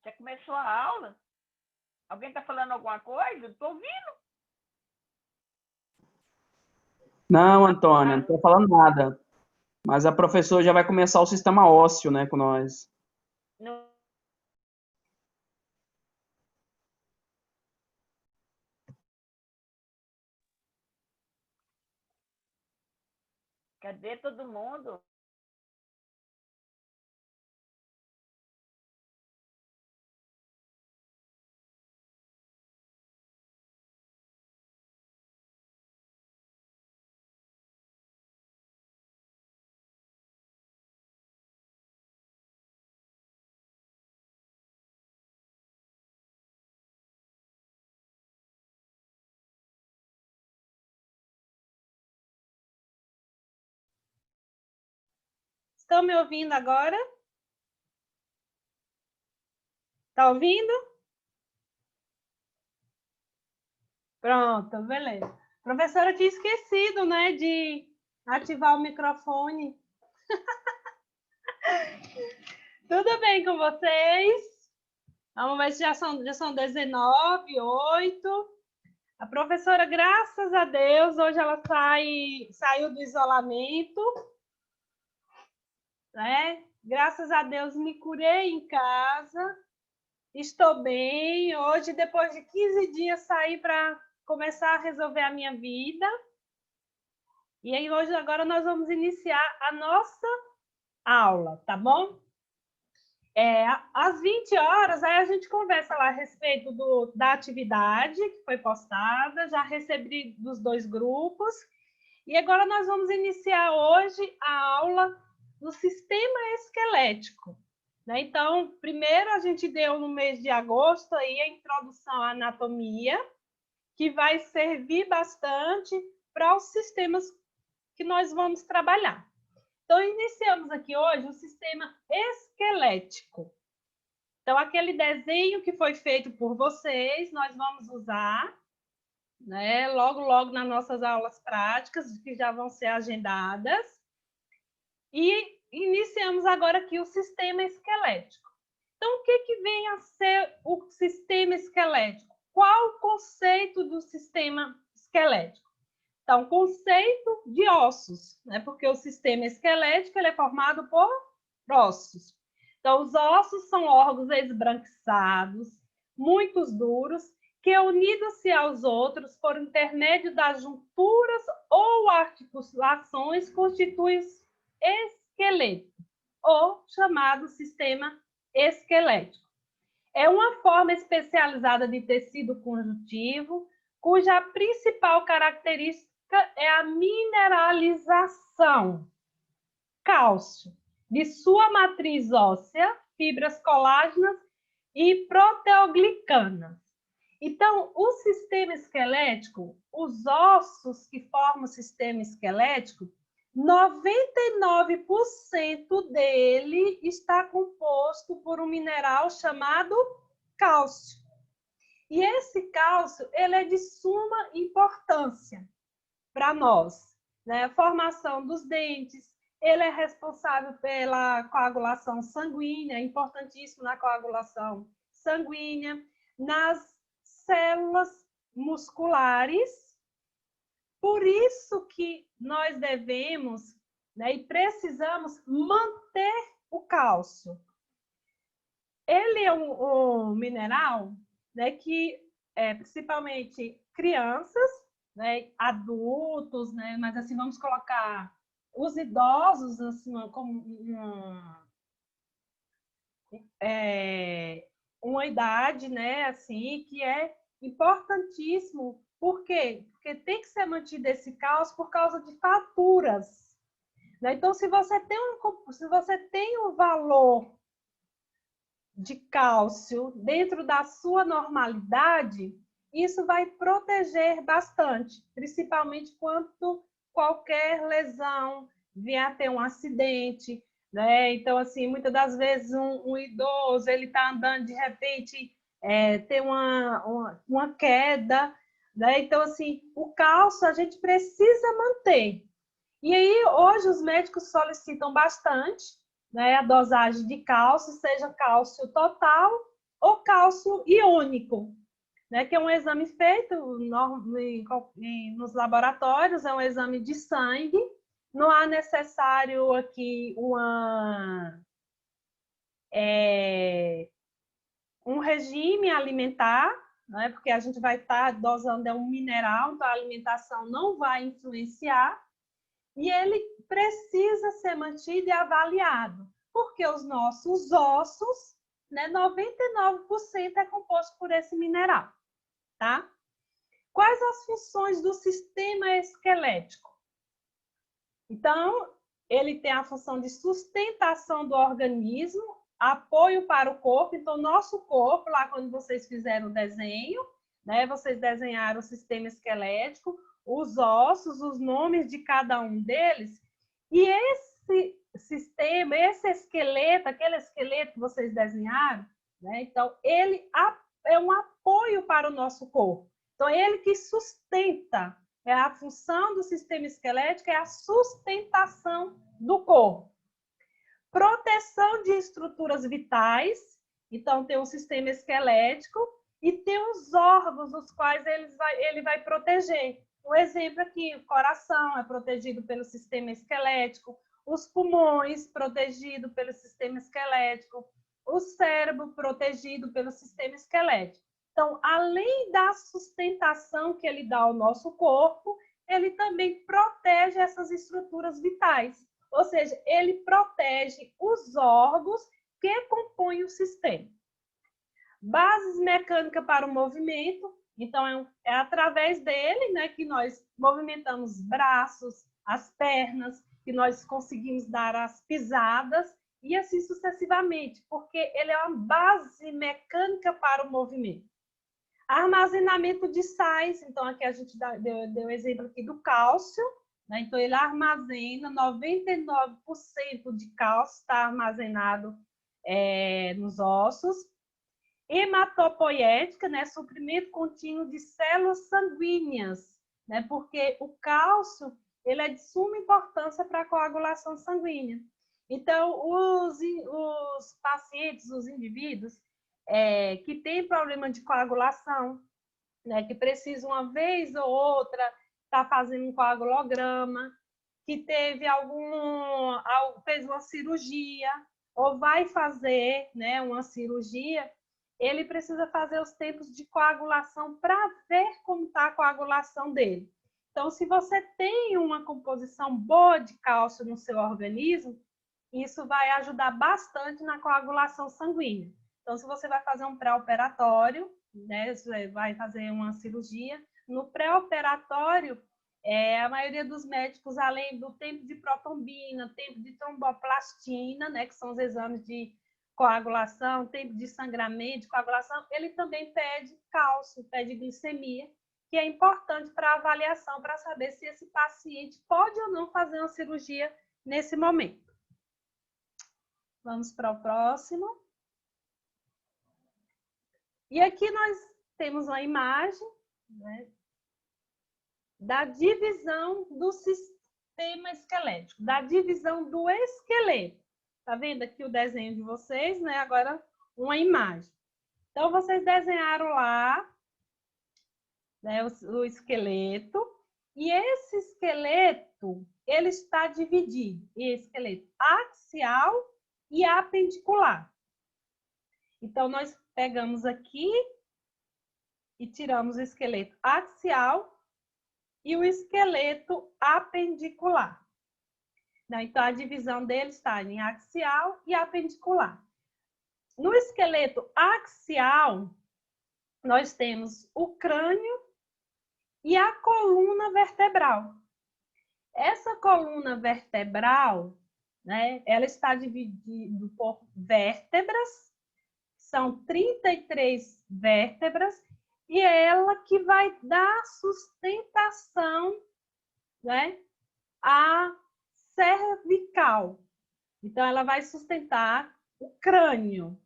Já começou a aula? Alguém está falando alguma coisa? Estou ouvindo. Não, Antônia, não estou falando nada. Mas a professora já vai começar o sistema ósseo, né, com nós. Não. Cadê todo mundo? Estão me ouvindo agora? Tá ouvindo? Pronto, beleza. A professora tinha esquecido, né, de ativar o microfone. Tudo bem com vocês? Vamos ver se já são 19h08. A professora, graças a Deus, hoje ela saiu do isolamento, né? Graças a Deus me curei em casa, estou bem. Hoje, depois de 15 dias, saí para começar a resolver a minha vida. E aí, hoje, agora, nós vamos iniciar a nossa aula, tá bom? Às 20 horas, aí a gente conversa lá a respeito da atividade que foi postada, já recebi dos dois grupos, e agora nós vamos iniciar hoje a aula do sistema esquelético, né? Então, primeiro a gente deu no mês de agosto aí a introdução à anatomia, que vai servir bastante para os sistemas que nós vamos trabalhar. Então, iniciamos aqui hoje o sistema esquelético. Então, aquele desenho que foi feito por vocês, nós vamos usar, né, logo nas nossas aulas práticas, que já vão ser agendadas. E iniciamos agora aqui o sistema esquelético. Então, o que vem a ser o sistema esquelético? Qual o conceito do sistema esquelético? Então, conceito de ossos, né? Porque o sistema esquelético ele é formado por ossos. Então, os ossos são órgãos esbranquiçados, muito duros, que unidos-se aos outros por intermédio das junturas ou articulações constituem esqueleto, ou chamado sistema esquelético. É uma forma especializada de tecido conjuntivo, cuja principal característica é a mineralização, cálcio, de sua matriz óssea, fibras colágenas e proteoglicanas. Então, o sistema esquelético, os ossos que formam o sistema esquelético, 99% dele está composto por um mineral chamado cálcio. E esse cálcio, ele é de suma importância para nós, né? A formação dos dentes, ele é responsável pela coagulação sanguínea, importantíssimo na coagulação sanguínea, nas células musculares. Por isso que nós devemos, né, e precisamos manter o cálcio. Ele é um mineral, né, que principalmente crianças, né, adultos, né, mas assim vamos colocar os idosos assim, como uma idade, né, assim, que é importantíssimo. Por quê? Porque tem que ser mantido esse cálcio por causa de faturas, né? Então, se você tem um valor de cálcio dentro da sua normalidade, isso vai proteger bastante, principalmente quando qualquer lesão vier a ter um acidente, né? Então, assim, muitas das vezes um idoso, ele está andando, de repente, tem uma queda, né? Então, assim, o cálcio a gente precisa manter. E aí, hoje, os médicos solicitam bastante, né, a dosagem de cálcio, seja cálcio total o cálcio iônico, né, que é um exame feito nos laboratórios, é um exame de sangue, não há necessário aqui um regime alimentar, né, porque a gente vai estar dosando um mineral, então a alimentação não vai influenciar, e ele precisa ser mantido e avaliado, porque os nossos ossos, né, 99% é composto por esse mineral, tá? Quais as funções do sistema esquelético? Então, ele tem a função de sustentação do organismo, apoio para o corpo. Então, nosso corpo, lá quando vocês fizeram o desenho, né, vocês desenharam o sistema esquelético, os ossos, os nomes de cada um deles, e esse sistema, esse esqueleto, aquele esqueleto que vocês desenharam, né, então, ele é um apoio para o nosso corpo. Então, ele que sustenta, é a função do sistema esquelético, é a sustentação do corpo. Proteção de estruturas vitais, então tem um sistema esquelético e tem os órgãos os quais ele vai proteger. Um exemplo aqui, o coração é protegido pelo sistema esquelético, os pulmões protegido pelo sistema esquelético, o cérebro protegido pelo sistema esquelético. Então, além da sustentação que ele dá ao nosso corpo, ele também protege essas estruturas vitais. Ou seja, ele protege os órgãos que compõem o sistema. Bases mecânicas para o movimento. Então, é através dele, né, que nós movimentamos braços, as pernas, que nós conseguimos dar as pisadas e assim sucessivamente, porque ele é uma base mecânica para o movimento. Armazenamento de sais, então aqui a gente deu exemplo aqui do cálcio, né? Então ele armazena 99% de cálcio está armazenado nos ossos. Hematopoética, né? Suprimento contínuo de células sanguíneas, né? Porque o cálcio ele é de suma importância para a coagulação sanguínea. Então os pacientes, os indivíduos que tem problema de coagulação, né, que precisa uma vez ou outra estar fazendo um coagulograma, que teve fez uma cirurgia ou vai fazer, né, uma cirurgia, ele precisa fazer os tempos de coagulação para ver como está a coagulação dele. Então, se você tem uma composição boa de cálcio no seu organismo, isso vai ajudar bastante na coagulação sanguínea. Então, se você vai fazer um pré-operatório, né, você vai fazer uma cirurgia, no pré-operatório, a maioria dos médicos, além do tempo de protombina, tempo de tromboplastina, né, que são os exames de coagulação, tempo de sangramento, de coagulação, ele também pede cálcio, pede glicemia, que é importante para avaliação, para saber se esse paciente pode ou não fazer uma cirurgia nesse momento. Vamos para o próximo. E aqui nós temos uma imagem, né, da divisão do sistema esquelético, da divisão do esqueleto. Tá vendo aqui o desenho de vocês, né? Agora uma imagem. Então, vocês desenharam lá, né, o esqueleto, e esse esqueleto, ele está dividido em esqueleto axial e apendicular. Então, nós pegamos aqui e tiramos o esqueleto axial e o esqueleto apendicular. Então, a divisão dele está em axial e apendicular. No esqueleto axial, nós temos o crânio e a coluna vertebral. Essa coluna vertebral, né, ela está dividida por vértebras, são 33 vértebras, e é ela que vai dar sustentação, né, à cervical. Então, ela vai sustentar o crânio.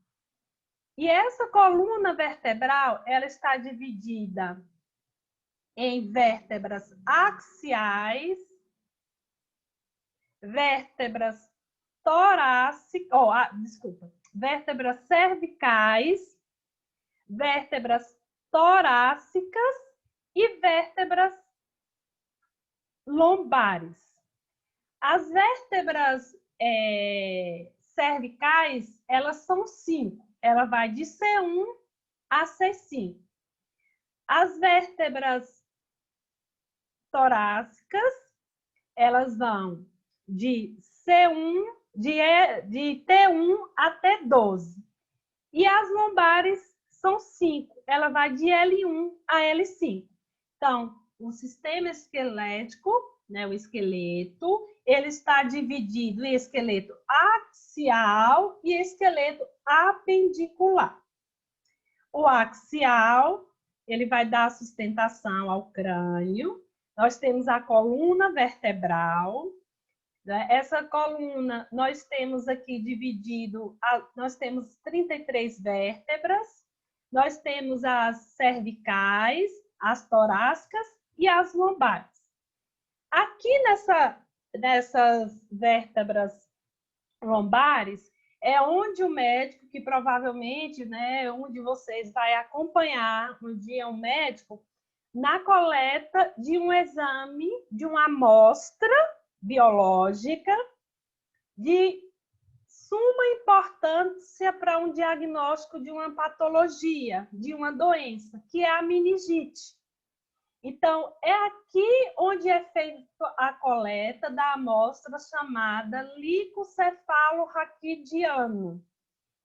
E essa coluna vertebral, ela está dividida em vértebras axiais, vértebras torácicas, vértebras cervicais vértebras torácicas e vértebras lombares. As vértebras cervicais, elas são 5. Ela vai de C1 a C5. As vértebras torácicas, elas vão de C1, de T1 até 12. E as lombares são 5. Ela vai de L1 a L5. Então, o sistema esquelético, né, o esqueleto, ele está dividido em esqueleto axial e esqueleto apendicular. O axial, ele vai dar sustentação ao crânio. Nós temos a coluna vertebral. Né? Essa coluna, nós temos aqui dividido, nós temos 33 vértebras. Nós temos as cervicais, as torácicas e as lombares. Aqui nessas vértebras lombares, é onde o médico, que provavelmente, né, um de vocês vai acompanhar um dia um médico, na coleta de um exame, de uma amostra biológica, de suma importância para um diagnóstico de uma patologia, de uma doença, que é a meningite. Então, é aqui onde é feita a coleta da amostra chamada licocefalo-raquidiano.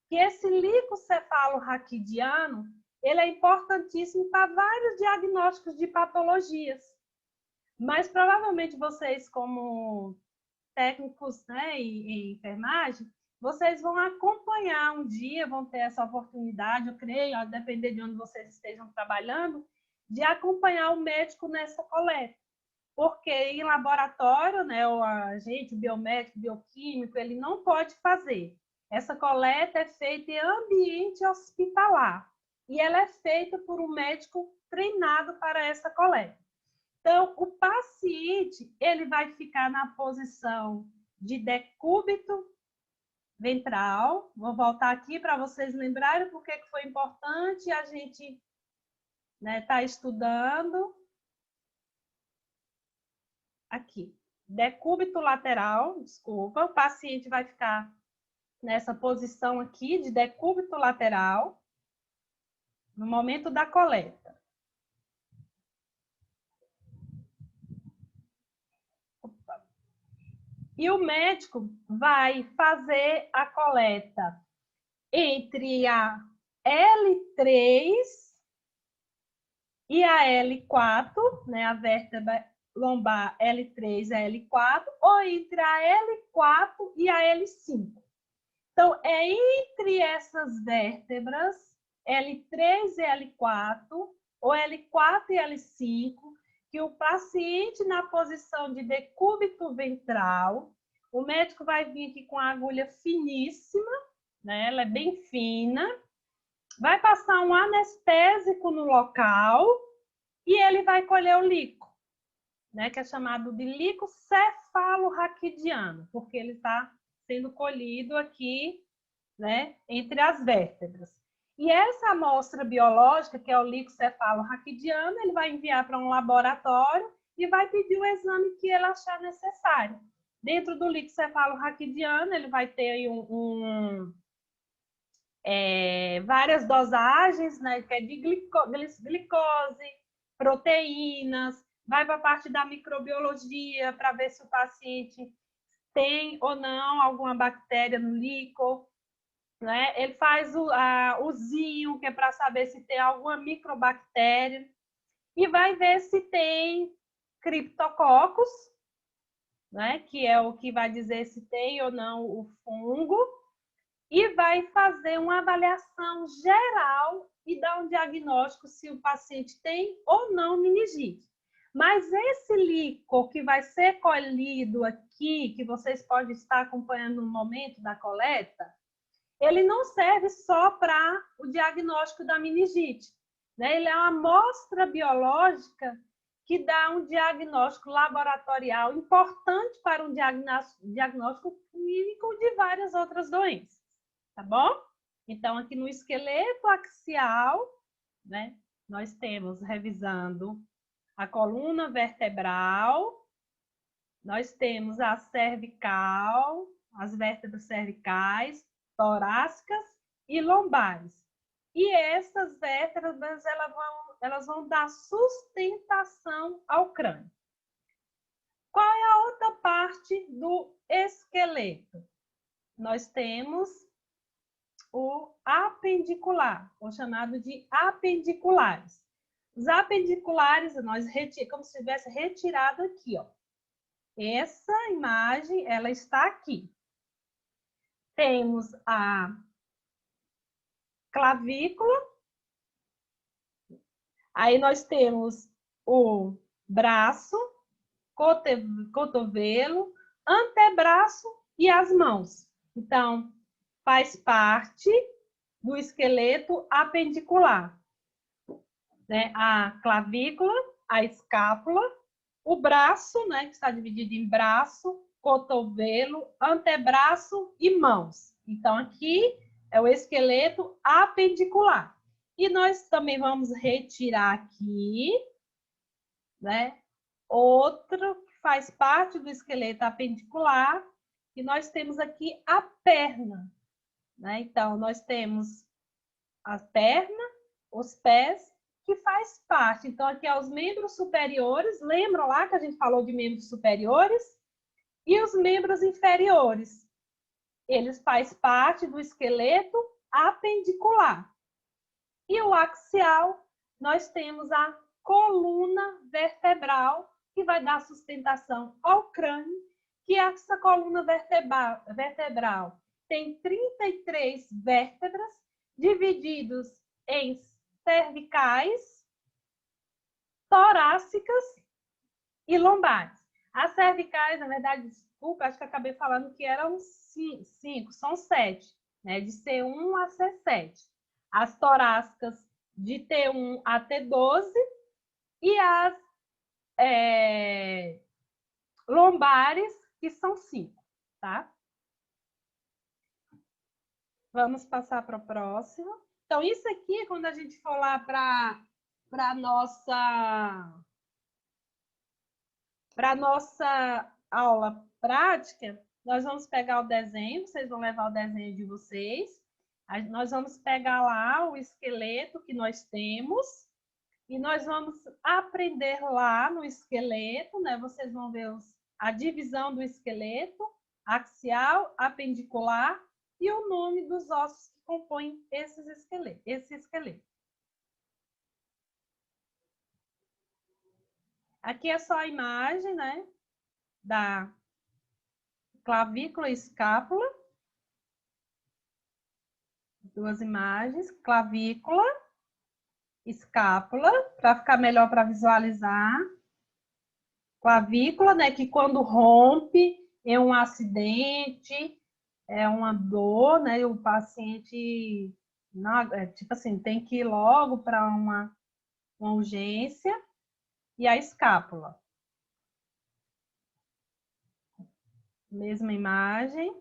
Que esse licocefalo-raquidiano, ele é importantíssimo para vários diagnósticos de patologias. Mas, provavelmente, vocês, como técnicos, né, em enfermagem, vocês vão acompanhar um dia, vão ter essa oportunidade, eu creio, a depender de onde vocês estejam trabalhando, de acompanhar o médico nessa coleta. Porque em laboratório, né, o agente, o biomédico, o bioquímico, ele não pode fazer. Essa coleta é feita em ambiente hospitalar. E ela é feita por um médico treinado para essa coleta. Então, o paciente, ele vai ficar na posição de decúbito ventral. Vou voltar aqui para vocês lembrarem porque que foi importante a gente tá estudando. Aqui, decúbito lateral, desculpa, o paciente vai ficar nessa posição aqui de decúbito lateral no momento da coleta. E o médico vai fazer a coleta entre a L3 e a L4, né, a vértebra lombar L3 a L4, ou entre a L4 e a L5. Então, é entre essas vértebras, L3 e L4, ou L4 e L5, que o paciente na posição de decúbito ventral, o médico vai vir aqui com a agulha finíssima, né? Ela é bem fina, vai passar um anestésico no local e ele vai colher o líquido, né? Que é chamado de licocefalo-raquidiano, porque ele está sendo colhido aqui, né? Entre as vértebras. E essa amostra biológica, que é o licocefalo-raquidiano, ele vai enviar para um laboratório e vai pedir o exame que ele achar necessário. Dentro do licocefalo-raquidiano, ele vai ter aí várias dosagens, né, que é de glicose, proteínas, vai para a parte da microbiologia para ver se o paciente tem ou não alguma bactéria no líquido. Né? Ele faz o zinho, que é para saber se tem alguma microbactéria, e vai ver se tem criptococcus, né? Que é o que vai dizer se tem ou não o fungo, e vai fazer uma avaliação geral e dar um diagnóstico se o paciente tem ou não meningite. Mas esse líquido que vai ser colhido aqui, que vocês podem estar acompanhando no momento da coleta, ele não serve só para o diagnóstico da meningite, né? Ele é uma amostra biológica que dá um diagnóstico laboratorial importante para um diagnóstico clínico de várias outras doenças, tá bom? Então, aqui no esqueleto axial, né, nós temos, revisando, a coluna vertebral, nós temos a cervical, as vértebras cervicais, torácicas e lombares. E essas vértebras, elas vão dar sustentação ao crânio. Qual é a outra parte do esqueleto? Nós temos o apendicular, ou chamado de apendiculares. Os apendiculares, nós retiramos, como se tivesse retirado aqui, ó. Essa imagem, ela está aqui. Temos a clavícula, aí nós temos o braço, cotovelo, antebraço e as mãos. Então, faz parte do esqueleto apendicular, né? A clavícula, a escápula, o braço, né, que está dividido em braço, cotovelo, antebraço e mãos. Então, aqui é o esqueleto apendicular. E nós também vamos retirar aqui, né, outro que faz parte do esqueleto apendicular, e nós temos aqui a perna, né? Então, nós temos a perna, os pés, que faz parte. Então, aqui é os membros superiores, lembram lá que a gente falou de membros superiores? E os membros inferiores. Eles fazem parte do esqueleto apendicular. E o axial, nós temos a coluna vertebral, que vai dar sustentação ao crânio, que essa coluna vertebral tem 33 vértebras, divididos em cervicais, torácicas e lombares. As cervicais, na verdade, desculpa, acho que acabei falando que eram 5, são 7, né? De C1 a C7. As torácicas de T1 a T12 e as lombares, que são 5, tá? Vamos passar para o próximo. Então, isso aqui, quando a gente for lá para a nossa aula prática, nós vamos pegar o desenho, vocês vão levar o desenho de vocês. Nós vamos pegar lá o esqueleto que nós temos e nós vamos aprender lá no esqueleto, né? Vocês vão ver a divisão do esqueleto, axial, apendicular e o nome dos ossos que compõem esse esqueleto. Aqui é só a imagem, né, da clavícula e escápula. Duas imagens, clavícula, escápula, para ficar melhor para visualizar. Clavícula, né, que quando rompe é um acidente, é uma dor, né, o paciente, tipo assim, tem que ir logo para uma urgência. E a escápula. Mesma imagem.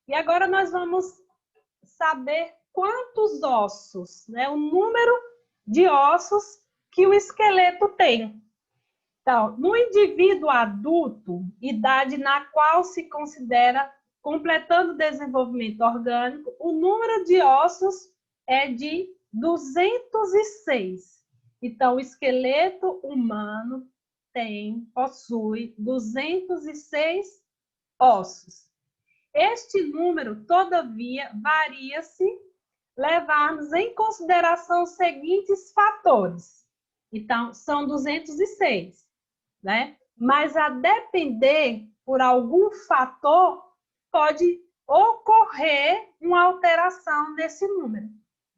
E agora nós vamos saber quantos ossos, né? O número de ossos que o esqueleto tem. Então, no indivíduo adulto, idade na qual se considera completando o desenvolvimento orgânico, o número de ossos é de 206. Então, o esqueleto humano possui 206 ossos. Este número, todavia, varia se levarmos em consideração os seguintes fatores. Então, são 206, né? Mas a depender por algum fator, pode ocorrer uma alteração desse número,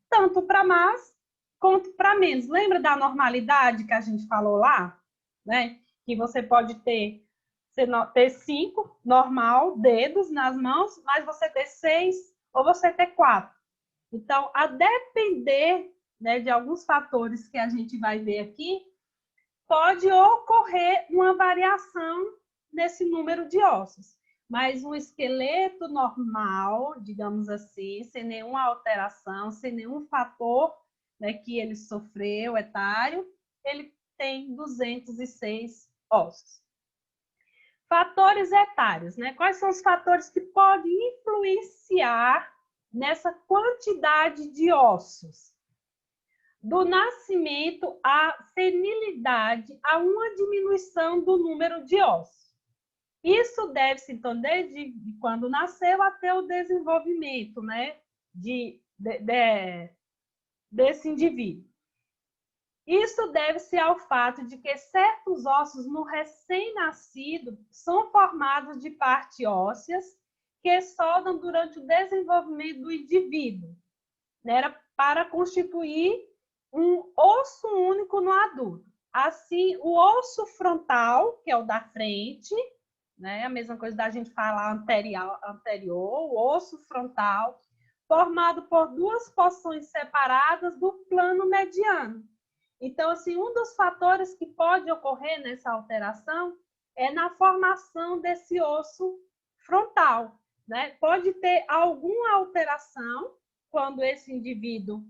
tanto para mais quanto para menos. Lembra da normalidade que a gente falou lá? Né? Que você pode ter 5, normal, dedos nas mãos, mas você ter 6 ou você ter 4. Então, a depender, né, de alguns fatores que a gente vai ver aqui, pode ocorrer uma variação nesse número de ossos. mas um esqueleto normal, digamos assim, sem nenhuma alteração, sem nenhum fator, né, que ele sofreu, etário, ele tem 206 ossos. Fatores etários, né? Quais são os fatores que podem influenciar nessa quantidade de ossos? Do nascimento à senilidade, há uma diminuição do número de ossos. Isso deve-se, então, desde quando nasceu até o desenvolvimento, né, desse indivíduo. Isso deve-se ao fato de que certos ossos no recém-nascido são formados de partes ósseas que soldam durante o desenvolvimento do indivíduo, né, para constituir um osso único no adulto. Assim, o osso frontal, que é o da frente, né, a mesma coisa da gente falar anterior, o osso frontal, formado por duas porções separadas do plano mediano. Então, assim, um dos fatores que pode ocorrer nessa alteração é na formação desse osso frontal, né? Pode ter alguma alteração quando esse indivíduo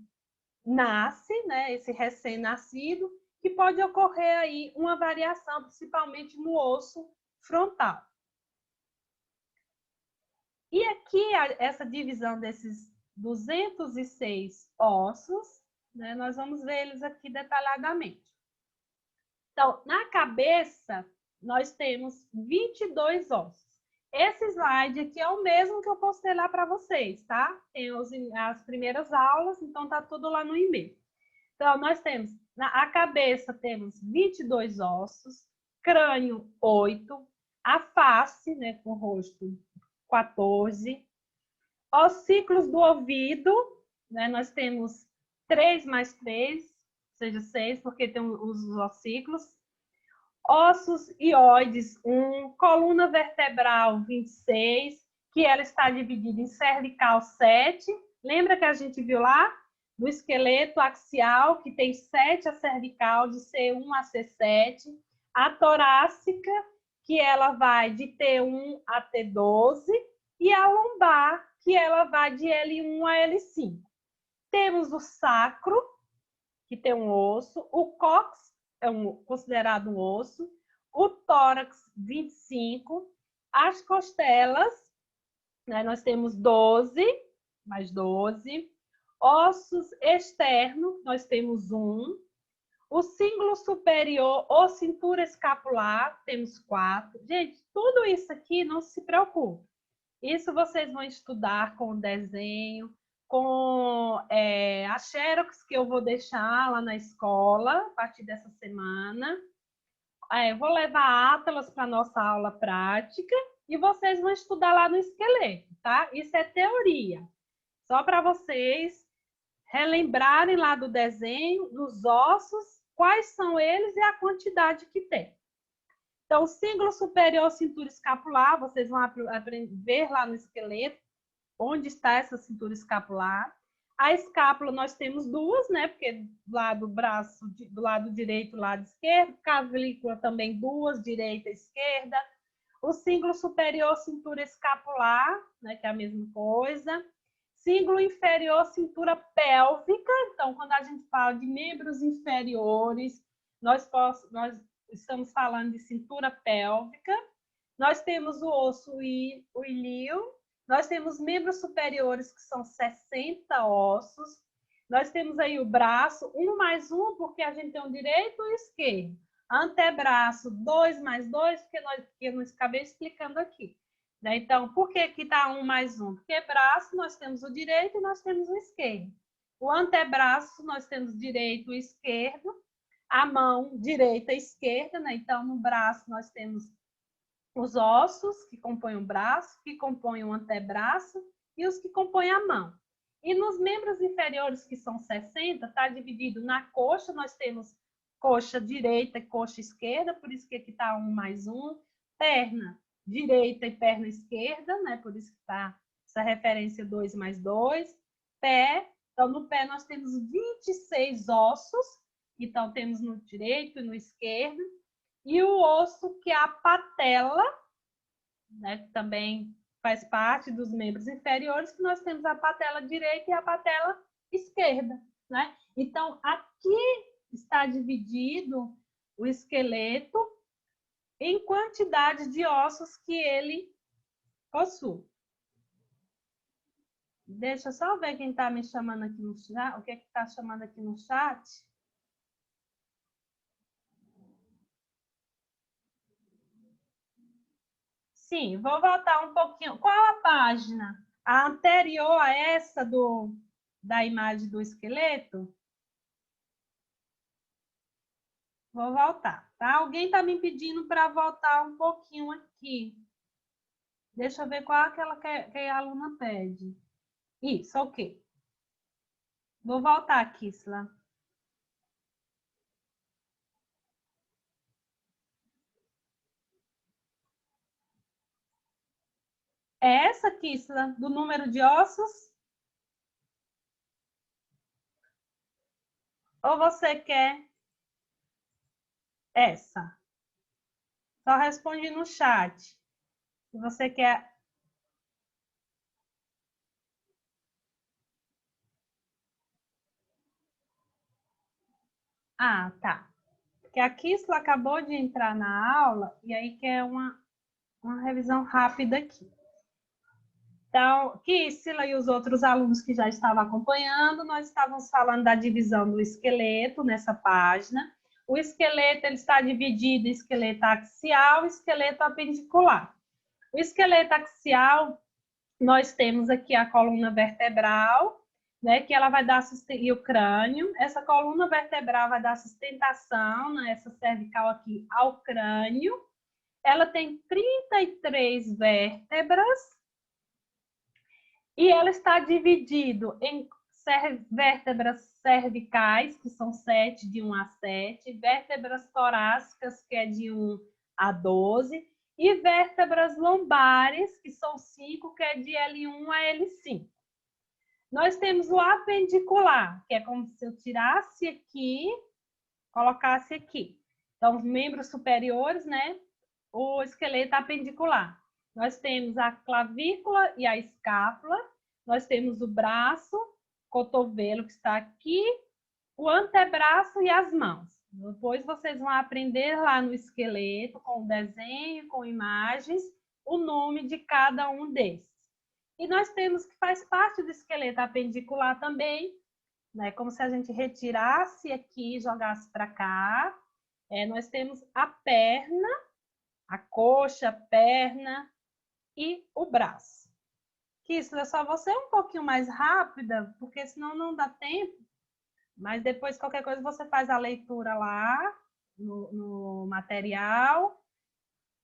nasce, né? Esse recém-nascido, que pode ocorrer aí uma variação, principalmente no osso frontal. E aqui, essa divisão desses 206 ossos, né, nós vamos ver eles aqui detalhadamente. Então, na cabeça, nós temos 22 ossos. Esse slide aqui é o mesmo que eu postei lá para vocês, tá? Tem as primeiras aulas, então tá tudo lá no e-mail. Então, nós temos, na cabeça temos 22 ossos, crânio 8, a face, né, com o rosto 14, ossículos do ouvido, né, nós temos 3 mais 3, ou seja, 6, porque tem os ossículos. Ossos ióides, 1, coluna vertebral 26, que ela está dividida em cervical 7. Lembra que a gente viu lá? Do esqueleto axial, que tem 7 a cervical, de C1 a C7. A torácica, que ela vai de T1 a T12. E a lombar, que ela vai de L1 a L5. Temos o sacro, que tem um osso. O cóccix é considerado um osso. O tórax, 25. As costelas, né, nós temos 12, mais 12. Ossos externos, nós temos 1. O cíngulo superior ou cintura escapular, temos 4. Gente, tudo isso aqui, não se preocupe. Isso vocês vão estudar com o desenho, com a xerox que eu vou deixar lá na escola, a partir dessa semana. Vou levar Atlas para a nossa aula prática e vocês vão estudar lá no esqueleto, tá? Isso é teoria. Só para vocês relembrarem lá do desenho, dos ossos, quais são eles e a quantidade que tem. Então, símbolo superior, cintura escapular, vocês vão ver lá no esqueleto onde está essa cintura escapular. A escápula nós temos duas, né? Porque do lado do braço, do lado direito e lado esquerdo. Clavícula também duas, direita e esquerda. O símbolo superior, cintura escapular, né? Que é a mesma coisa. Símbolo inferior, cintura pélvica. Então, quando a gente fala de membros inferiores, nós estamos falando de cintura pélvica. Nós temos o osso ilio. Nós temos membros superiores, que são 60 ossos. Nós temos aí o braço, 1 mais 1, porque a gente tem o direito e o esquerdo. Antebraço, 2 mais 2, porque eu não acabei explicando aqui. Né? Então, por que que está 1 mais 1? Porque braço, nós temos o direito e nós temos o esquerdo. O antebraço, nós temos o direito e o esquerdo. A mão, direita e esquerda. Né? Então, no braço, nós temos os ossos que compõem o braço, que compõem o antebraço e os que compõem a mão. E nos membros inferiores, que são 60, está dividido na coxa, nós temos coxa direita e coxa esquerda, por isso que aqui está 1 mais 1. Perna direita e perna esquerda, né? Por isso que está essa referência 2 mais 2. Pé, então no pé nós temos 26 ossos, então temos no direito e no esquerdo. E o osso, que é a patela, né, que também faz parte dos membros inferiores, que nós temos a patela direita e a patela esquerda, né? Então, aqui está dividido o esqueleto em quantidade de ossos que ele possui. Deixa eu só ver quem está me chamando aqui no chat. O que é que está chamando aqui no chat? Sim, vou voltar um pouquinho. Qual a página? A anterior a essa da imagem do esqueleto? Vou voltar, tá? Alguém está me pedindo para voltar um pouquinho aqui. Deixa eu ver qual é aquela que a aluna pede. Isso, ok. Vou voltar, Kisla. É essa, Kisla, do número de ossos? Ou você quer essa? Só responde no chat. Se você quer... Ah, tá. Porque a Kisla acabou de entrar na aula e aí quer uma revisão rápida aqui. Então, Kisla e os outros alunos que já estavam acompanhando, nós estávamos falando da divisão do esqueleto nessa página. O esqueleto ele está dividido em esqueleto axial e esqueleto apendicular. O esqueleto axial, nós temos aqui a coluna vertebral, né, que ela vai dar e o crânio. Essa coluna vertebral vai dar sustentação, né, essa cervical aqui, ao crânio. Ela tem 33 vértebras e ela está dividida em vértebras cervicais, que são 7, de 1 a 7, vértebras torácicas, que é de 1 a 12, e vértebras lombares, que são 5, que é de L1 a L5. Nós temos o apendicular, que é como se eu tirasse aqui, colocasse aqui. Então, os membros superiores, né? O esqueleto apendicular. Nós temos a clavícula e a escápula, nós temos o braço, cotovelo que está aqui, o antebraço e as mãos. Depois vocês vão aprender lá no esqueleto, com desenho, com imagens, o nome de cada um desses. E nós temos que faz parte do esqueleto apendicular também, né? Como se a gente retirasse aqui e jogasse para cá. Nós temos a perna, a coxa, a perna e o braço. Kisla, só você um pouquinho mais rápida, porque senão não dá tempo. Mas depois, qualquer coisa, você faz a leitura lá no material.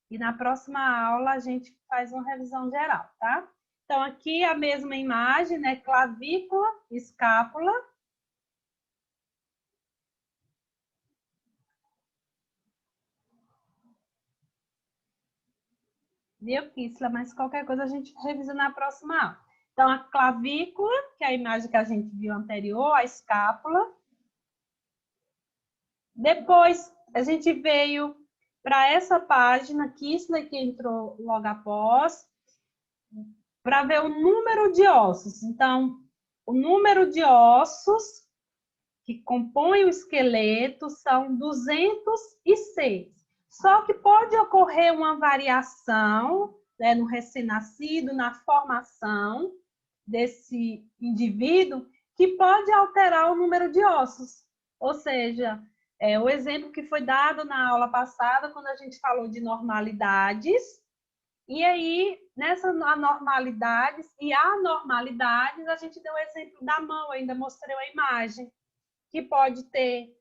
E na próxima aula a gente faz uma revisão geral, tá? Então, aqui a mesma imagem, né? Clavícula, escápula. Viu, Kisla? Mas qualquer coisa a gente revisa na próxima aula. Então, a clavícula, que é a imagem que a gente viu anterior, a escápula. Depois, a gente veio para essa página, Kisla, que entrou logo após, para ver o número de ossos. Então, o número de ossos que compõem o esqueleto são 206. Só que pode ocorrer uma variação, né, no recém-nascido, na formação desse indivíduo, que pode alterar o número de ossos. Ou seja, o exemplo que foi dado na aula passada, quando a gente falou de normalidades, e aí, nessas anormalidades e anormalidades, a gente deu o exemplo da mão, ainda mostrei a imagem, que pode ter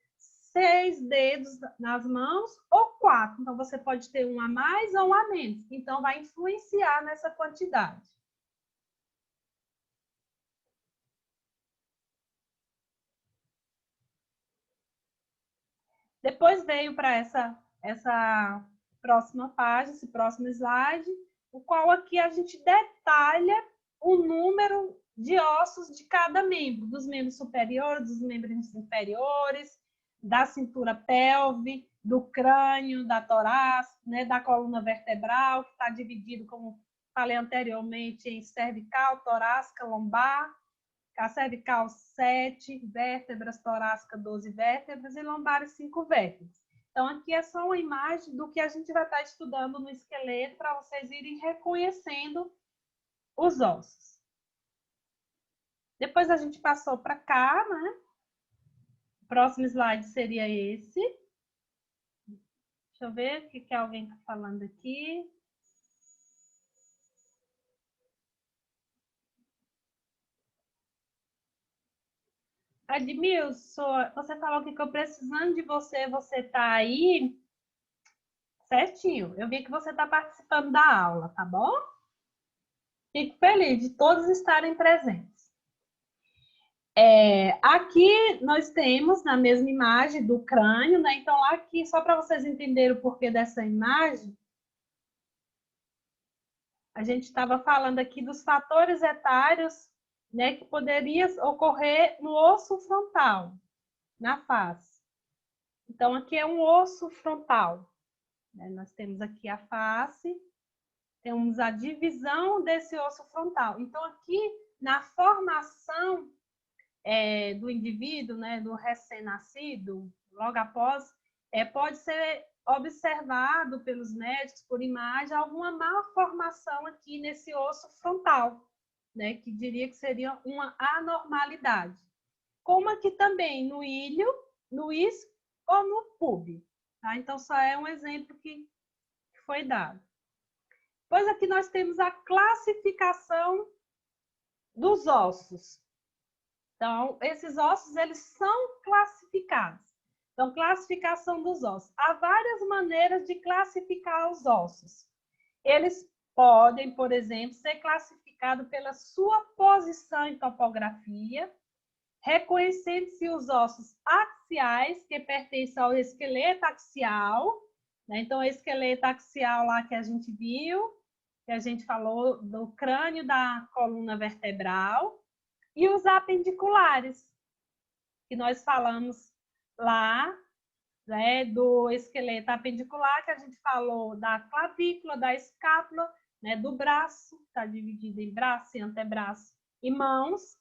6 dedos nas mãos ou 4. Então, você pode ter um a mais ou um a menos. Então, vai influenciar nessa quantidade. Depois veio para essa próxima página, esse próximo slide, o qual aqui a gente detalha o número de ossos de cada membro, dos membros superiores, dos membros inferiores, da cintura pelve, do crânio, da torácica, né, da coluna vertebral, que está dividido, como falei anteriormente, em cervical, torácica, lombar. A cervical, 7 vértebras, torácica, 12 vértebras e lombares, 5 vértebras. Então, aqui é só uma imagem do que a gente vai estar estudando no esqueleto para vocês irem reconhecendo os ossos. Depois a gente passou para cá, né? O próximo slide seria esse. Deixa eu ver o que alguém está falando aqui. Admilson, você falou que eu precisando de você, você está aí certinho. Eu vi que você está participando da aula, tá bom? Fico feliz de todos estarem presentes. Aqui nós temos na mesma imagem do crânio, né? Então, aqui, só para vocês entenderem o porquê dessa imagem, a gente estava falando aqui dos fatores etários, né, que poderiam ocorrer no osso frontal, na face. Então, aqui é um osso frontal. Né? Nós temos aqui a face, temos a divisão desse osso frontal. Então, aqui na formação do indivíduo, né, do recém-nascido, logo após, pode ser observado pelos médicos, por imagem, alguma malformação aqui nesse osso frontal, né, que diria que seria uma anormalidade. Como aqui também no ilho, no isco ou no pube. Tá? Então, só é um exemplo que foi dado. Pois aqui nós temos a classificação dos ossos. Então, esses ossos, eles são classificados. Então, classificação dos ossos. Há várias maneiras de classificar os ossos. Eles podem, por exemplo, ser classificados pela sua posição em topografia, reconhecendo-se os ossos axiais, que pertencem ao esqueleto axial. Né? Então, o esqueleto axial lá que a gente viu, que a gente falou do crânio da coluna vertebral. E os apendiculares, que nós falamos lá, né, do esqueleto apendicular, que a gente falou da clavícula, da escápula, né, do braço, está dividido em braço e antebraço e mãos.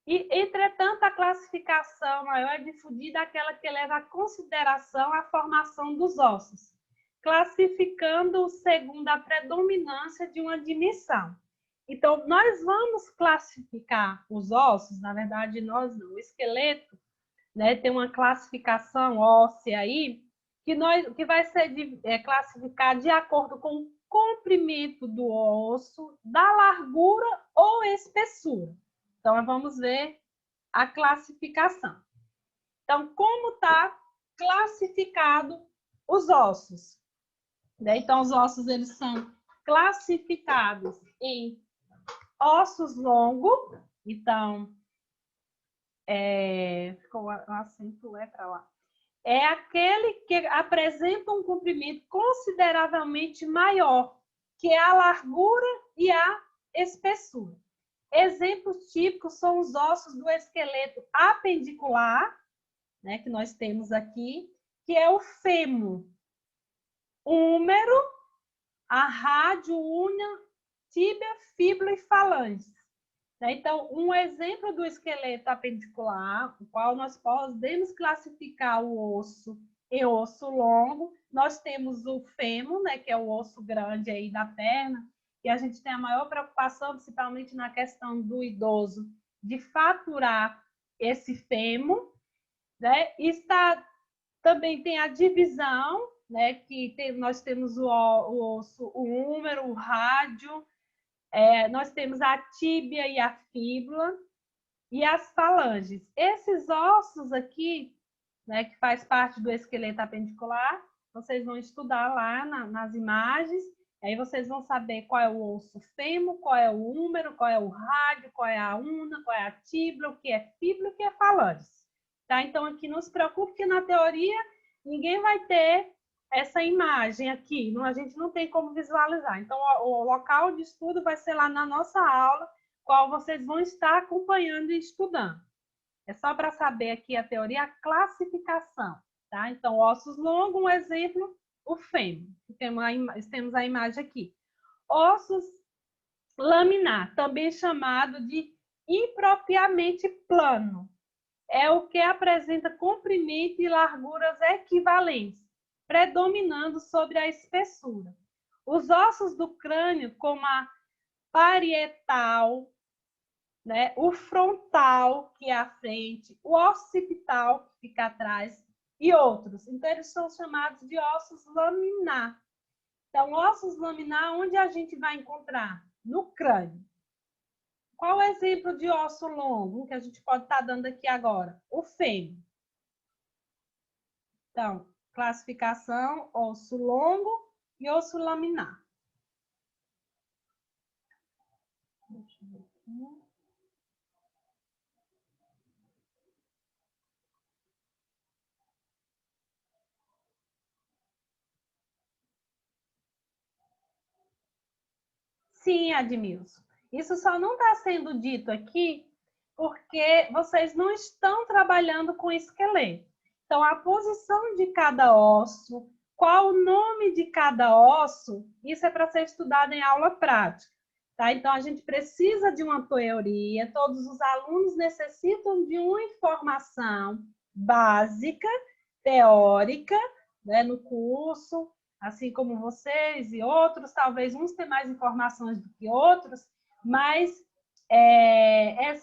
E, entretanto, a classificação maior é difundida aquela que leva à consideração a formação dos ossos, classificando segundo a predominância de uma dimensão. Então, nós vamos classificar os ossos, na verdade, nós não, o esqueleto, né, tem uma classificação óssea aí, que vai ser classificado de acordo com o comprimento do osso, da largura ou espessura. Então, vamos ver a classificação. Então, como está classificado os ossos? Né? Então, os ossos, eles são classificados em ossos longos, então, ficou o acento para lá. É aquele que apresenta um comprimento consideravelmente maior, que é a largura e a espessura. Exemplos típicos são os ossos do esqueleto apendicular, né, que nós temos aqui, que é o fêmur, húmero, a rádio, unha, tíbia, fíbula e falange. Então, um exemplo do esqueleto apendicular, o qual nós podemos classificar o osso em osso longo, nós temos o fêmur, né, que é o osso grande aí da perna, e a gente tem a maior preocupação, principalmente na questão do idoso, de faturar esse fêmur, né? E também tem a divisão, né, que nós temos o osso, o húmero, o rádio, nós temos a tíbia e a fíbula e as falanges. Esses ossos aqui, né, que faz parte do esqueleto apendicular, vocês vão estudar lá nas imagens, aí vocês vão saber qual é o osso fêmur, qual é o húmero, qual é o rádio, qual é a una, qual é a tíbia, o que é fíbula e o que é falange. Tá? Então, aqui não se preocupe que na teoria ninguém vai ter essa imagem aqui, não, a gente não tem como visualizar. Então, o local de estudo vai ser lá na nossa aula, qual vocês vão estar acompanhando e estudando. É só para saber aqui a teoria, a classificação, tá? Então, ossos longos, um exemplo, o fêmur. Temos a imagem aqui. Ossos laminar, também chamado de impropriamente plano. É o que apresenta comprimento e larguras equivalentes, predominando sobre a espessura. Os ossos do crânio, como a parietal, né, o frontal, que é a frente, o occipital, que fica atrás, e outros. Então, eles são chamados de ossos laminar. Então, ossos laminar, onde a gente vai encontrar? No crânio. Qual o exemplo de osso longo que a gente pode estar dando aqui agora? O fêmur. Então, classificação, osso longo e osso laminar. Deixa eu ver aqui. Sim, Admilson. Isso só não está sendo dito aqui porque vocês não estão trabalhando com esqueleto. Então, a posição de cada osso, qual o nome de cada osso, isso é para ser estudado em aula prática. Tá? Então, a gente precisa de uma teoria, todos os alunos necessitam de uma informação básica, teórica, né, no curso, assim como vocês e outros, talvez uns têm mais informações do que outros, mas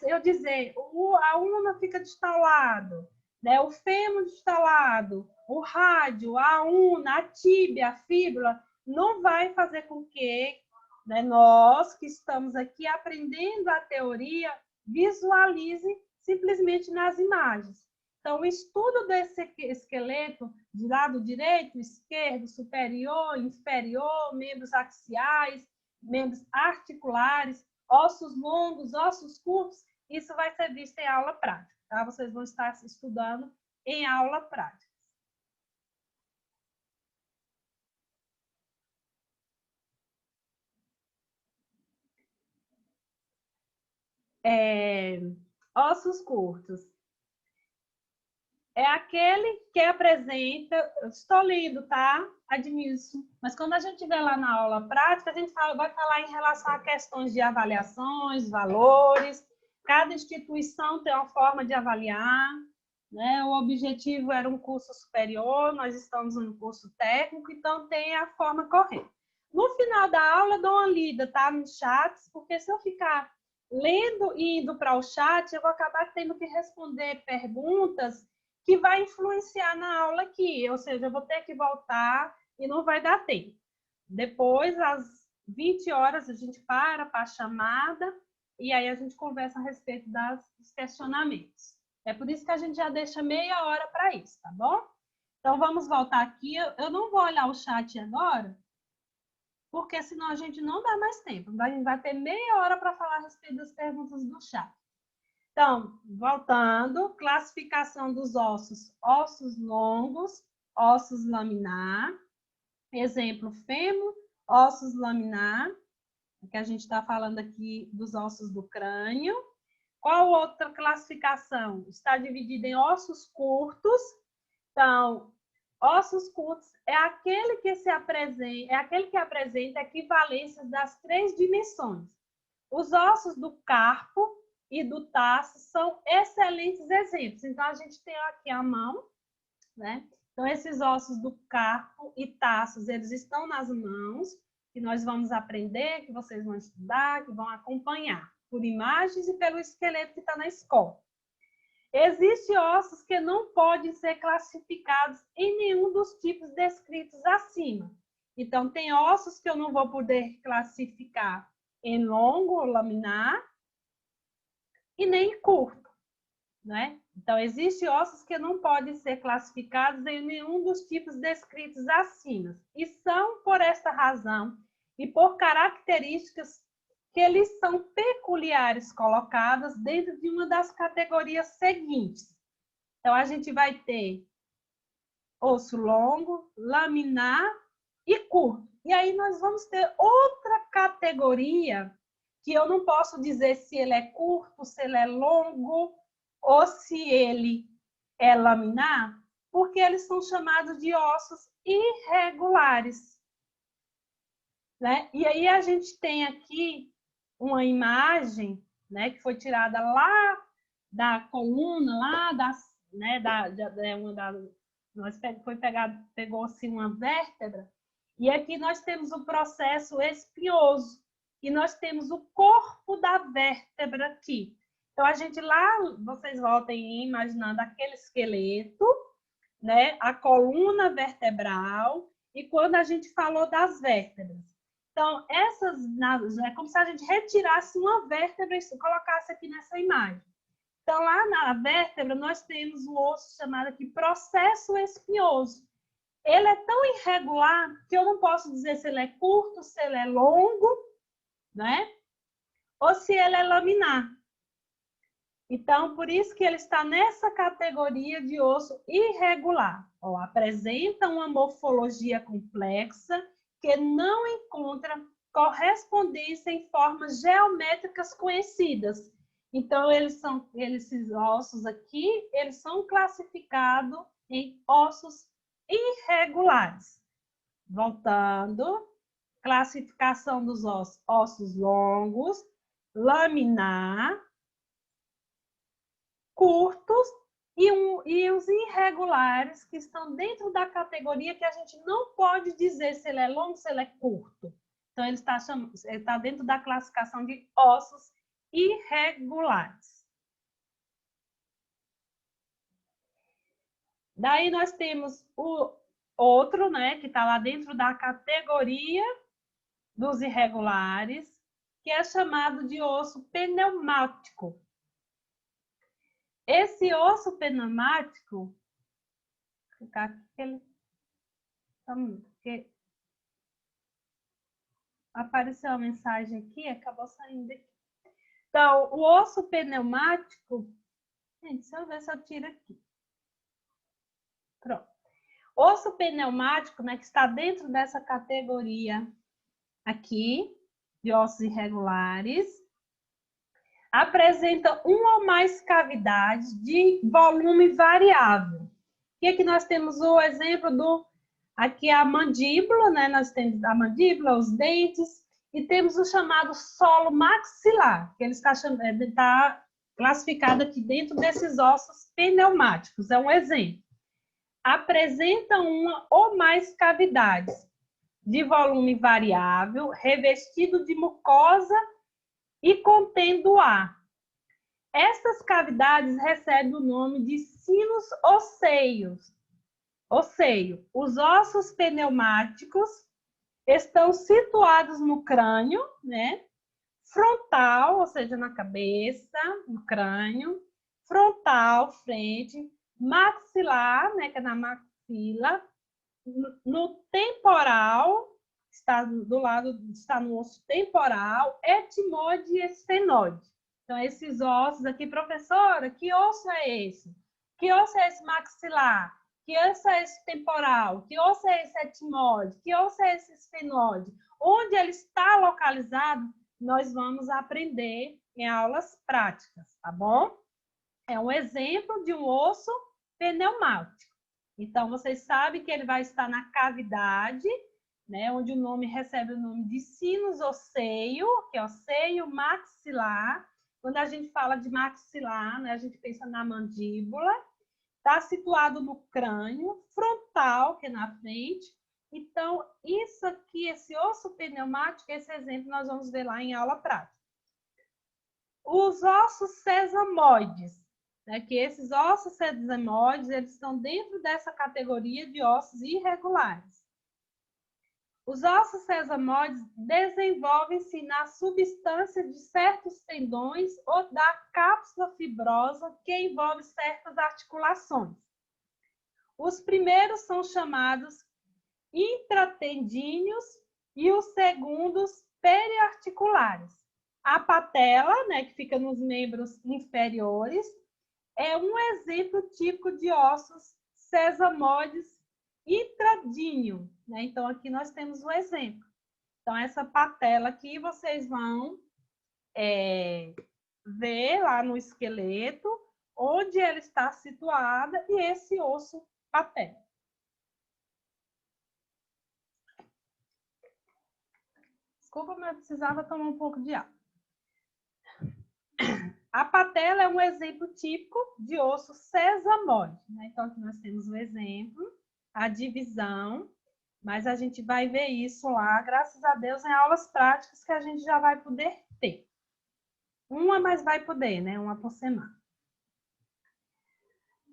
eu dizer, a una fica de tal lado, né? O fêmur de tal lado, o rádio, a una, a tíbia, a fíbula, não vai fazer com que, né, nós que estamos aqui aprendendo a teoria visualize simplesmente nas imagens. Então, o estudo desse esqueleto de lado direito, esquerdo, superior, inferior, membros axiais, membros articulares, ossos longos, ossos curtos, isso vai ser visto em aula prática, tá? Vocês vão estar estudando em aula prática. Ossos curtos. É aquele que apresenta, eu estou lendo, tá, Admilson? Mas quando a gente estiver lá na aula prática, a gente vai falar em relação a questões de avaliações, valores. Cada instituição tem uma forma de avaliar, né? O objetivo era um curso superior, nós estamos em um curso técnico, então tem a forma correta. No final da aula, dou uma lida, tá, nos chats, porque se eu ficar lendo e indo para o chat, eu vou acabar tendo que responder perguntas que vai influenciar na aula aqui, ou seja, eu vou ter que voltar e não vai dar tempo. Depois, às 20 horas, a gente para a chamada e aí a gente conversa a respeito dos questionamentos. É por isso que a gente já deixa meia hora para isso, tá bom? Então, vamos voltar aqui. Eu não vou olhar o chat agora, porque senão a gente não dá mais tempo. A gente vai ter meia hora para falar a respeito das perguntas do chat. Então, voltando, classificação dos ossos. Ossos longos, ossos laminar. Exemplo, fêmur, ossos laminar. Que a gente está falando aqui dos ossos do crânio. Qual outra classificação? Está dividida em ossos curtos. Então, ossos curtos é aquele que apresenta equivalências das 3 dimensões. Os ossos do carpo e do taço são excelentes exemplos. Então, a gente tem aqui a mão, né? Então, esses ossos do carpo e taços, eles estão nas mãos, que nós vamos aprender, que vocês vão estudar, que vão acompanhar, por imagens e pelo esqueleto que está na escola. Existem ossos que não podem ser classificados em nenhum dos tipos descritos acima. Então, tem ossos que eu não vou poder classificar em longo ou laminar, e nem curto, né? Então, existem ossos que não podem ser classificados em nenhum dos tipos descritos acima. E são, por esta razão, e por características que eles são peculiares colocadas dentro de uma das categorias seguintes. Então, a gente vai ter osso longo, laminar e curto. E aí, nós vamos ter outra categoria que eu não posso dizer se ele é curto, se ele é longo, ou se ele é laminar, porque eles são chamados de ossos irregulares, né? E aí a gente tem aqui uma imagem, né, que foi tirada lá da coluna, lá das, né, pegou assim uma vértebra, e aqui nós temos o processo espinhoso, e nós temos o corpo da vértebra aqui. Então, a gente lá, vocês voltem imaginando aquele esqueleto, né, a coluna vertebral, e quando a gente falou das vértebras. Então, é como se a gente retirasse uma vértebra e colocasse aqui nessa imagem. Então, lá na vértebra, nós temos um osso chamado aqui processo espinhoso. Ele é tão irregular que eu não posso dizer se ele é curto, se ele é longo, né? Ou se ele é laminar. Então, por isso que ele está nessa categoria de osso irregular. Ó, apresenta uma morfologia complexa que não encontra correspondência em formas geométricas conhecidas. Então, esses ossos aqui, eles são classificados em ossos irregulares. Voltando, classificação dos ossos longos, laminar, curtos e os irregulares, que estão dentro da categoria que a gente não pode dizer se ele é longo ou se ele é curto. Então, ele está dentro da classificação de ossos irregulares. Daí nós temos o outro, né, que está lá dentro da categoria dos irregulares, que é chamado de osso pneumático. Esse osso pneumático, porque apareceu uma mensagem aqui, acabou saindo aqui. Então, o osso pneumático, gente, deixa eu ver se eu tiro aqui. Pronto. Osso pneumático, né, que está dentro dessa categoria aqui, de ossos irregulares, apresenta uma ou mais cavidades de volume variável. E aqui nós temos o exemplo aqui a mandíbula, né? Nós temos a mandíbula, os dentes, e temos o chamado solo maxilar, que ele está classificado aqui dentro desses ossos pneumáticos. É um exemplo. Apresenta uma ou mais cavidades de volume variável, revestido de mucosa e contendo ar. Essas cavidades recebem o nome de sinos osseios. Osseio. Os ossos pneumáticos estão situados no crânio, né? Frontal, ou seja, na cabeça, no crânio, frontal, frente, maxilar, né, que é na maxila, no temporal, está do lado, está no osso temporal, etimoide e esfenoide. Então, esses ossos aqui, professora, que osso é esse? Que osso é esse maxilar? Que osso é esse temporal? Que osso é esse etimoide? Que osso é esse esfenoide? Onde ele está localizado, nós vamos aprender em aulas práticas, tá bom? É um exemplo de um osso pneumático. Então, vocês sabem que ele vai estar na cavidade, né, onde o nome recebe o nome de sinus osseio, que é osseio maxilar. Quando a gente fala de maxilar, né, a gente pensa na mandíbula. Está situado no crânio, frontal, que é na frente. Então, isso aqui, esse osso pneumático, esse exemplo nós vamos ver lá em aula prática. Os ossos sesamoides. Que esses ossos sesamoides, eles estão dentro dessa categoria de ossos irregulares. Os ossos sesamoides desenvolvem-se na substância de certos tendões ou da cápsula fibrosa que envolve certas articulações. Os primeiros são chamados intratendíneos e os segundos periarticulares. A patela, né, que fica nos membros inferiores, é um exemplo típico de ossos sesamoides intradíneo, né? Então, aqui nós temos um exemplo. Então, essa patela aqui vocês vão ver lá no esqueleto, onde ela está situada e esse osso patela. Desculpa, mas eu precisava tomar um pouco de água. A patela é um exemplo típico de osso sesamoide, né? Então, aqui nós temos o exemplo, a divisão, mas a gente vai ver isso lá, graças a Deus, em aulas práticas que a gente já vai poder ter. Uma, mas vai poder, né? Uma por semana.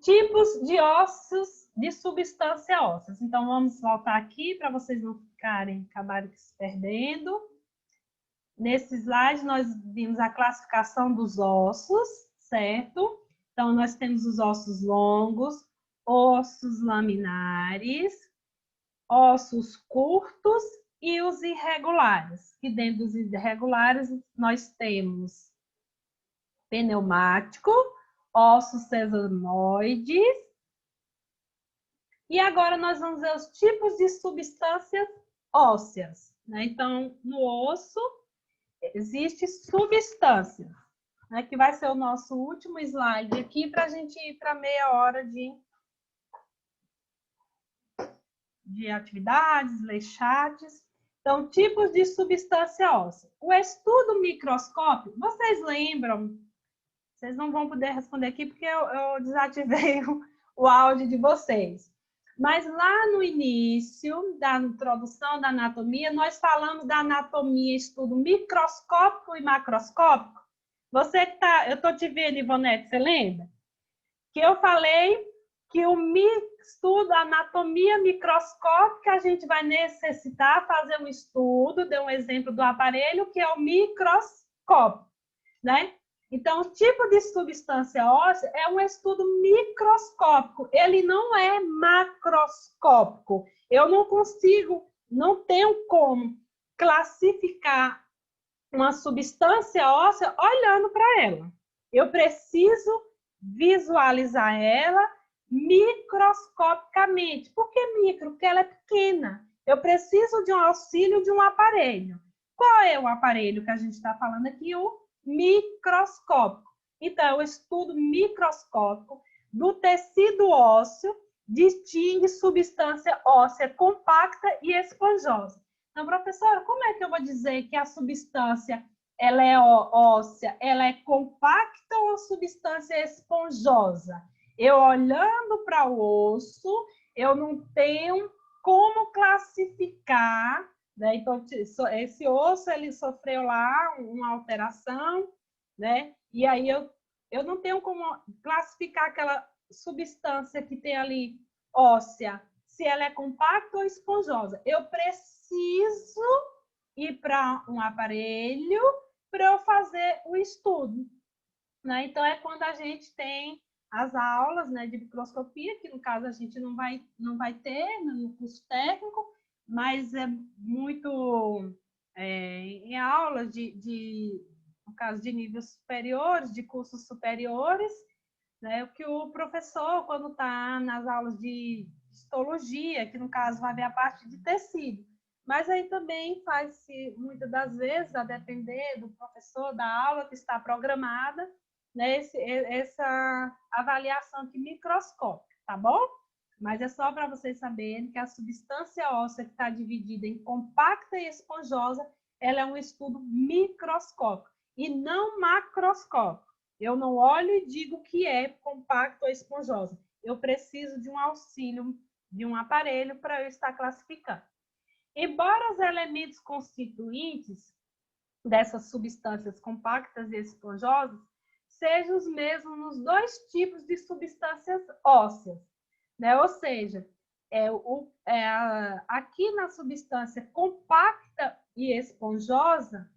Tipos de ossos de substância óssea. Então, vamos voltar aqui para vocês não acabarem se perdendo. Nesse slide, nós vimos a classificação dos ossos, certo? Então, nós temos os ossos longos, ossos laminares, ossos curtos e os irregulares. Que dentro dos irregulares, nós temos pneumático, ossos sesamoides. E agora nós vamos ver os tipos de substâncias ósseas, né? Então, no osso, existe substância, né? Que vai ser o nosso último slide aqui para a gente ir para meia hora de atividades, ler chats. Então, tipos de substância óssea. O estudo microscópico, vocês lembram? Vocês não vão poder responder aqui porque eu desativei o áudio de vocês. Mas lá no início da introdução da anatomia, nós falamos da anatomia, estudo microscópico e macroscópico. Você que tá, eu estou te vendo, Ivonete, você lembra? Que eu falei que o estudo, a anatomia microscópica, a gente vai necessitar fazer um estudo, dei um exemplo do aparelho, que é o microscópio, né? Então, o tipo de substância óssea é um estudo microscópico, ele não é macroscópico. Eu não consigo, não tenho como classificar uma substância óssea olhando para ela. Eu preciso visualizar ela microscopicamente. Por que micro? Porque ela é pequena. Eu preciso de um auxílio de um aparelho. Qual é o aparelho que a gente está falando aqui? O microscópico. Então, o estudo microscópico do tecido ósseo distingue substância óssea compacta e esponjosa. Então, professora, como é que eu vou dizer que a substância ela é óssea, ela é compacta ou substância esponjosa? Eu olhando para o osso, eu não tenho como classificar, né? Então, esse osso, ele sofreu lá uma alteração, né? E aí eu não tenho como classificar aquela substância que tem ali óssea, se ela é compacta ou esponjosa. Eu preciso ir para um aparelho para eu fazer o estudo, né? Então, é quando a gente tem as aulas, né, de microscopia, que no caso a gente não vai ter no curso técnico, mas é muito em aulas no caso de níveis superiores, de cursos superiores, né, o que o professor, quando está nas aulas de histologia, que no caso vai ver a parte de tecido, mas aí também faz-se, muitas das vezes, a depender do professor, da aula que está programada, né, essa avaliação aqui microscópica, tá bom? Mas é só para vocês saberem que a substância óssea que está dividida em compacta e esponjosa, ela é um estudo microscópico e não macroscópico. Eu não olho e digo que é compacta ou esponjosa. Eu preciso de um auxílio de um aparelho para eu estar classificando. Embora os elementos constituintes dessas substâncias compactas e esponjosas sejam os mesmos nos dois tipos de substâncias ósseas, né? Ou seja, aqui na substância compacta e esponjosa,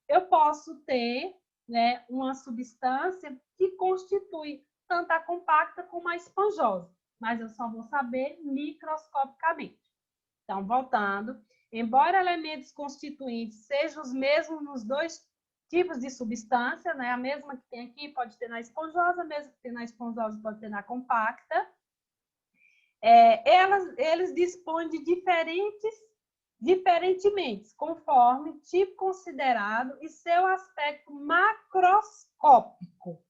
eu posso ter, né, uma substância que constitui tanto a compacta como a esponjosa, mas eu só vou saber microscopicamente. Então, voltando, embora elementos constituintes sejam os mesmos nos dois tipos de substância, né? A mesma que tem aqui pode ter na esponjosa, a mesma que tem na esponjosa pode ter na compacta. Eles dispõem de diferentemente, conforme tipo considerado e seu aspecto macroscópico.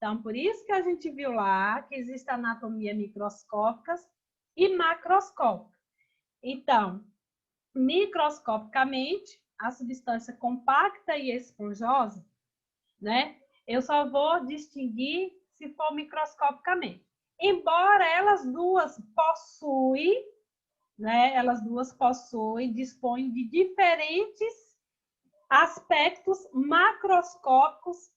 Então, por isso que a gente viu lá que existe anatomia microscópica e macroscópica. Então, microscopicamente, a substância compacta e esponjosa, né? Eu só vou distinguir se for microscopicamente. Embora elas duas possuem, né? Elas duas dispõem de diferentes aspectos macroscópicos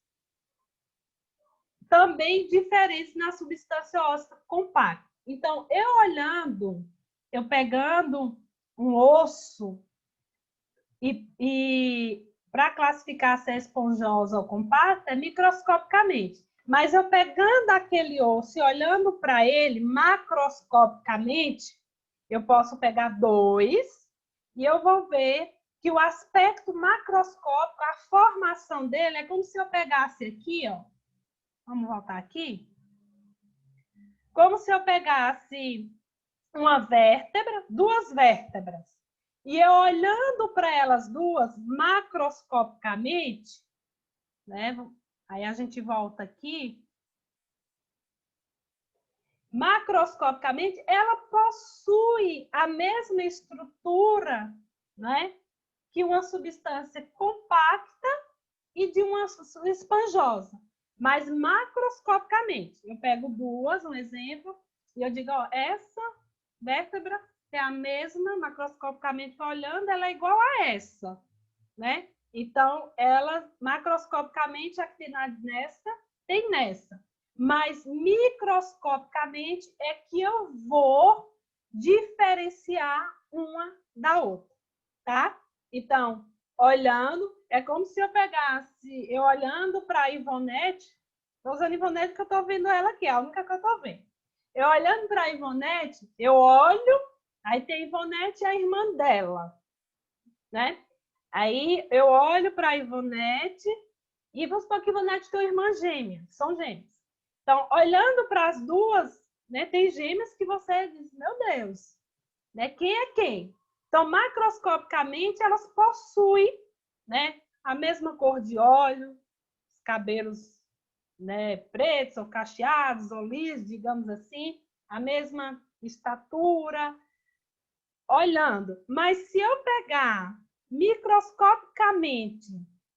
também diferentes na substância óssea compacta. Então, eu pegando um osso e para classificar se é esponjosa ou compacta é microscopicamente. Mas eu pegando aquele osso e olhando para ele macroscopicamente, eu posso pegar 2 e eu vou ver que o aspecto macroscópico, a formação dele é como se eu pegasse aqui, ó. Vamos voltar aqui. Como se eu pegasse uma vértebra, 2 vértebras. E eu olhando para elas duas macroscopicamente, né? Aí a gente volta aqui. Macroscopicamente, ela possui a mesma estrutura, né? Que uma substância compacta e de uma esponjosa. Mas macroscopicamente, eu pego duas, um exemplo, e eu digo, ó, essa vértebra é a mesma, macroscopicamente olhando, ela é igual a essa, né? Então, ela, macroscopicamente, a que tem nessa, tem nessa. Mas, microscopicamente, é que eu vou diferenciar uma da outra, tá? Então, olhando, é como se eu pegasse, eu olhando para a Ivonete, estou usando a Ivonete que eu estou vendo ela aqui, é a única que eu estou vendo. Eu olhando para a Ivonete, eu olho, aí tem a Ivonete e a irmã dela, né? Aí eu olho para a Ivonete e vamos supor que a Ivonete tem uma irmã gêmea, são gêmeas. Então, olhando para as duas, né, tem gêmeas que você diz, meu Deus, né, quem é quem? Então, macroscopicamente, elas possuem, né, a mesma cor de olho, os cabelos, né, pretos ou cacheados ou lisos, digamos assim, a mesma estatura, olhando. Mas se eu pegar microscopicamente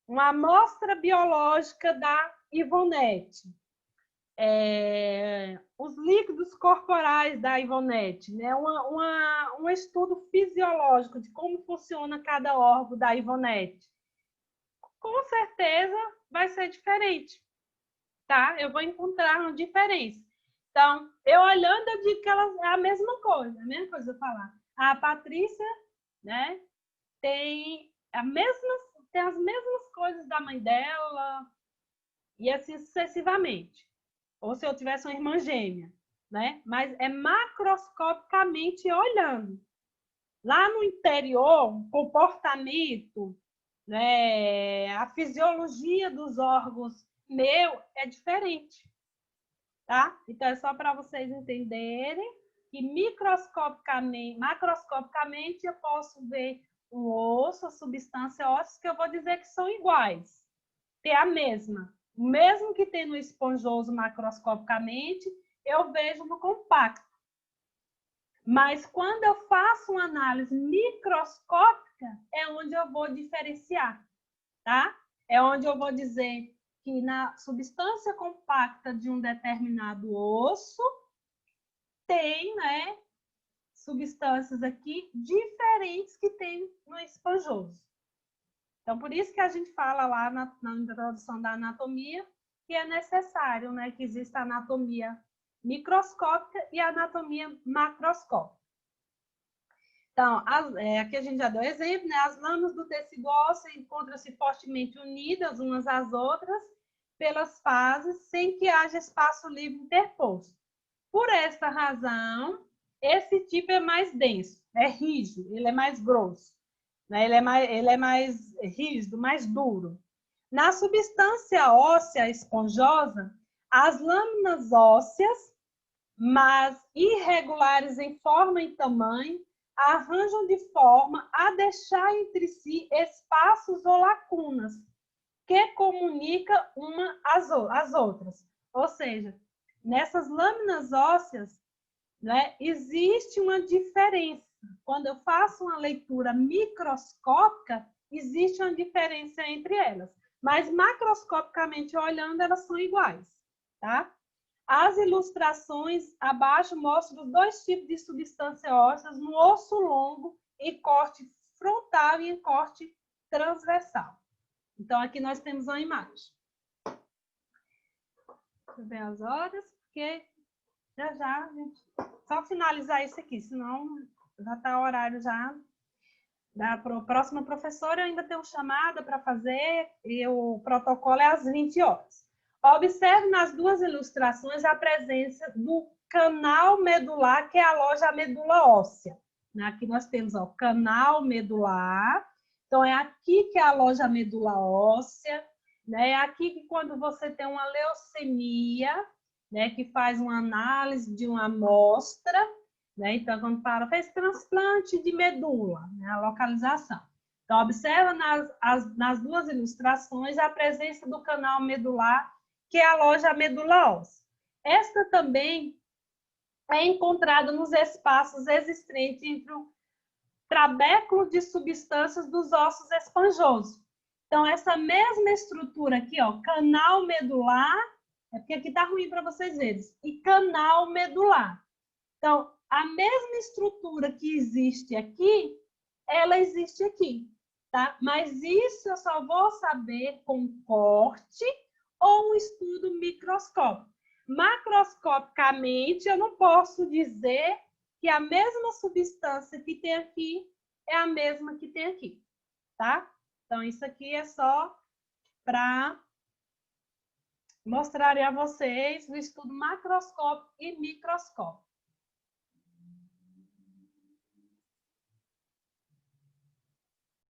uma amostra biológica da Ivonete, os líquidos corporais da Ivonete, né? Um estudo fisiológico de como funciona cada órgão da Ivonete, com certeza vai ser diferente, tá? Eu vou encontrar uma diferença. Então, eu olhando, eu digo que ela é a mesma coisa eu falar. A Patrícia, né, tem as mesmas coisas da mãe dela, e assim sucessivamente. Ou se eu tivesse uma irmã gêmea, né? Mas é macroscopicamente olhando. Lá no interior, o comportamento, né, a fisiologia dos órgãos meu é diferente, tá? Então é só para vocês entenderem que macroscopicamente eu posso ver um osso, a substância óssea, que eu vou dizer que são iguais, ter a mesma. O mesmo que tem no esponjoso macroscopicamente, eu vejo no compacto. Mas quando eu faço uma análise microscópica, é onde eu vou diferenciar, tá? É onde eu vou dizer que na substância compacta de um determinado osso, tem, né, substâncias aqui diferentes que tem no esponjoso. Então, por isso que a gente fala lá na introdução da anatomia que é necessário, né, que exista a anatomia microscópica e a anatomia macroscópica. Então, aqui a gente já deu exemplo, né? As lâminas do tecido ósseo encontram-se fortemente unidas umas às outras pelas fases, sem que haja espaço livre interposto. Por esta razão, esse tipo é mais denso, é rígido, ele é mais grosso, né? Ele é mais rígido, mais duro. Na substância óssea esponjosa, as lâminas ósseas, mas irregulares em forma e tamanho, arranjam de forma a deixar entre si espaços ou lacunas que comunicam uma às outras. Ou seja, nessas lâminas ósseas, né, existe uma diferença. Quando eu faço uma leitura microscópica, existe uma diferença entre elas. Mas macroscopicamente olhando, elas são iguais, tá? As ilustrações abaixo mostram os dois tipos de substância ósseas no osso longo, em corte frontal e em corte transversal. Então, aqui nós temos uma imagem. Deixa eu ver as horas, porque já, gente. Só finalizar isso aqui, senão já está o horário já. Da próxima professora, eu ainda tenho chamada para fazer e o protocolo é às 20 horas. Observe nas duas ilustrações a presença do canal medular, que é a loja medula óssea. Aqui nós temos o canal medular. Então, é aqui que é a loja medula óssea. Né? É aqui que quando você tem uma leucemia, né, que faz uma análise de uma amostra, né? Então, quando fala, fez transplante de medula, né, a localização. Então, observa nas duas ilustrações a presença do canal medular, que é a loja medula óssea. Esta também é encontrada nos espaços existentes entre o trabéculo de substâncias dos ossos esponjosos. Então, essa mesma estrutura aqui, ó, canal medular, é porque aqui tá ruim para vocês verem, e canal medular. Então, a mesma estrutura que existe aqui, ela existe aqui, tá? Mas isso eu só vou saber com corte ou um estudo microscópico. Macroscopicamente, eu não posso dizer que a mesma substância que tem aqui é a mesma que tem aqui, tá? Então, isso aqui é só para mostrar a vocês o estudo macroscópico e microscópico.